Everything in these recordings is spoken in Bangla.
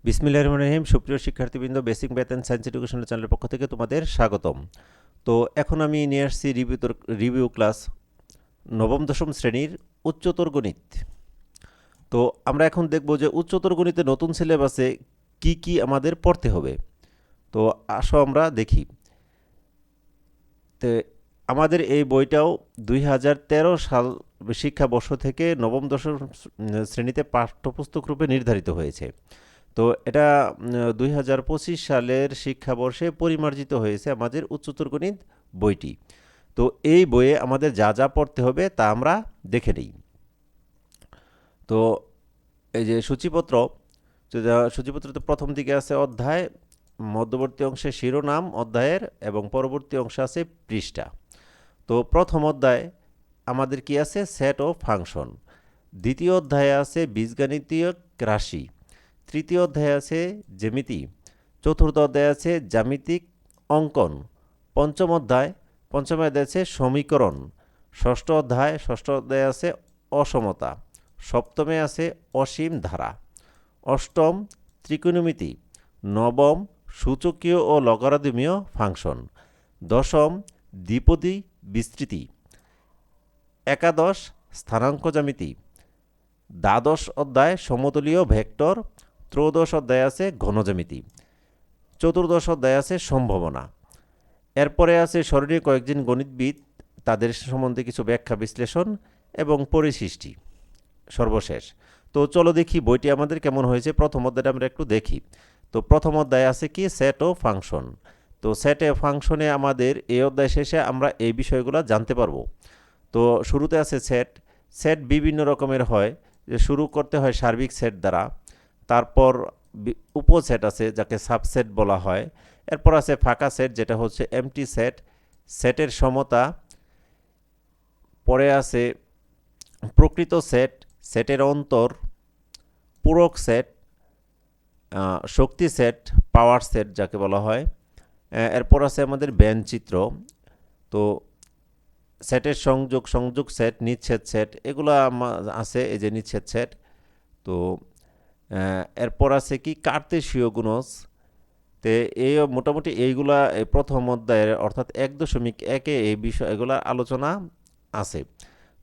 বিসমিল্লাহির রহমানির রহিম। সুপ্রিয় শিক্ষার্থীবৃন্দ, basic math and science education চ্যানেলের পক্ষ থেকে তোমাদের স্বাগতম। তো এখন আমি নিয়ে আসছি রিভিউ ক্লাস নবম দশম শ্রেণীর উচ্চতর গণিত। তো আমরা এখন দেখব যে উচ্চতর গণিতে নতুন সিলেবাসে কি কি আমাদের পড়তে হবে। তো আসো আমরা দেখি। তো আমাদের এই বইটাও 2013 সাল শিক্ষাবর্ষ থেকে নবম দশম শ্রেণীতে পাঠ্যপুস্তক রূপে নির্ধারিত হয়েছে। তো এটা 2025 সালের শিক্ষাবর্ষে পরিমার্জিত হয়েছে আমাদের উচ্চতর গণিত বইটি। তো এই বইয়ে আমাদের যা যা পড়তে হবে তা আমরা দেখে নিই। তো এই যে সূচিপত্রতে প্রথম দিকে আছে অধ্যায়, মধ্যবর্তী অংশে শিরোনাম অধ্যায়ের এবং পরবর্তী অংশে আছে পৃষ্ঠা। তো প্রথম অধ্যায় আমাদের কি আছে? সেট ও ফাংশন। দ্বিতীয় অধ্যায়ে আছে বীজগাণিতীয় রাশি। তৃতীয় অধ্যায়ে আছে জ্যামিতি। চতুর্থ অধ্যায়ে আছে জ্যামিতিক অঙ্কন। পঞ্চম অধ্যায় আছে সমীকরণ। ষষ্ঠ অধ্যায়ে আছে অসমতা। সপ্তমে আছে অসীম ধারা। অষ্টম ত্রিকোণমিতি। নবম সূচকীয় ও লগারিদমীয় ফাংশন। দশম দ্বিপদী বিস্তৃতি। একাদশ স্থানাঙ্ক জ্যামিতি। দ্বাদশ অধ্যায় সমতলীয় ভেক্টর। ত্রয়োদশ অধ্যায় আছে ঘনজ্যামিতি। চতুর্দশ অধ্যায় আছে সম্ভাবনা। এরপরে আছে স্মরণীয় কয়েকজন গণিতবিদ, তাদের সম্বন্ধে কিছু ব্যাখ্যা বিশ্লেষণ এবং পরিসৃষ্টি সর্বশেষ। তো চলো দেখি বইটি আমাদের কেমন হয়েছে। প্রথম অধ্যায়টা আমরা একটু দেখি। তো প্রথম অধ্যায় আছে কি? সেট ও ফাংশন। তো সেট ও ফাংশনে আমাদের এই অধ্যায় শেষে আমরা এই বিষয়গুলো জানতে পারবো। তো শুরুতে আছে সেট বিভিন্ন রকমের হয়। যে শুরু করতে হয় সার্বিক সেট দ্বারা, তারপর উপসেট আছে যাকে সাবসেট বলা হয়। এরপর আছে ফাঁকা সেট, যেটা হচ্ছে এমটি সেট, সেটের সমতা। পরে আছে প্রকৃত সেট, সেটের অন্তর, পূরক সেট, শক্তি সেট, পাওয়ার সেট যাকে বলা হয়। এরপর আছে আমাদের ব্যঞ্চিত্র। তো সেটের সংযোগ সেট, নিচ্ছেদ সেট, এগুলো আছে, এই যে নিচ্ছেদ সেট। তো এরপর আছে কি? কার্তেশীয় গুণজ। তো এই মোটামুটি এইগুলা প্রথম অধ্যায়ের অর্থাৎ 1.1-এ এই বিষয়গুলো আলোচনা আছে।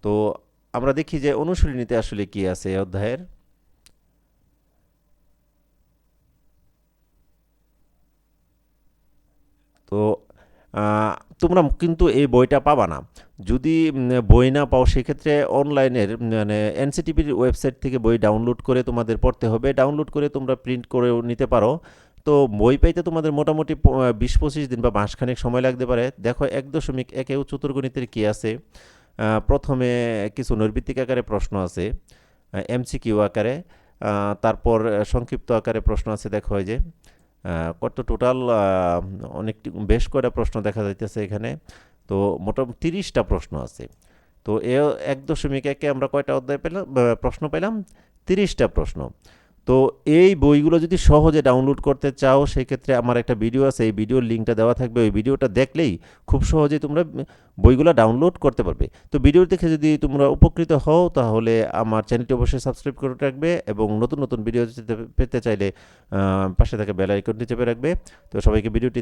তো আমরা দেখি যে অনুশীলনীতে আসলে কি আছে এই অধ্যায়ের। তো তোমরা কিন্তু এই বইটা পাবা না। যদি বই না পাও, সেক্ষেত্রে অনলাইনের মানে এনসিটিভির ওয়েবসাইট থেকে বই ডাউনলোড করে তোমাদের পড়তে হবে। ডাউনলোড করে তোমরা প্রিন্ট করেও নিতে পারো। তো বই পাইতে তোমাদের মোটামুটি 20-25 দিন বা মাসখানেক সময় লাগতে পারে। দেখো 1.1-এ উচ্চতর গণিতের কি আছে। প্রথমে কিছু নৈর্বৃত্তিক আকারে প্রশ্ন আছে, এমসিকিউ আকারে। তারপর সংক্ষিপ্ত আকারে প্রশ্ন আছে। দেখো এই যে কত টোটাল অনেকটি বেশ কয়টা প্রশ্ন দেখা যাইতেছে এখানে। তো মোটামুটি 30টা প্রশ্ন আছে। তো 1.1-এ আমরা কয়টা অধ্যায় পেলাম, প্রশ্ন পেলাম? 30টা প্রশ্ন। তো এই বইগুলো যদি সহজে ডাউনলোড করতে চাও, সেক্ষেত্রে আমার একটা ভিডিও আছে, এই ভিডিওর লিঙ্কটা দেওয়া থাকবে। ওই ভিডিওটা দেখলেই খুব সহজেই তোমরা বইগুলো ডাউনলোড করতে পারবে। তো ভিডিও দেখে যদি তোমরা উপকৃত হও, তাহলে আমার চ্যানেলটি অবশ্যই সাবস্ক্রাইব করে রাখবে এবং নতুন নতুন ভিডিও পেতে চাইলে পাশে থাকা বেল আইকনটি চেপে রাখবে। তো সবাইকে ভিডিওটি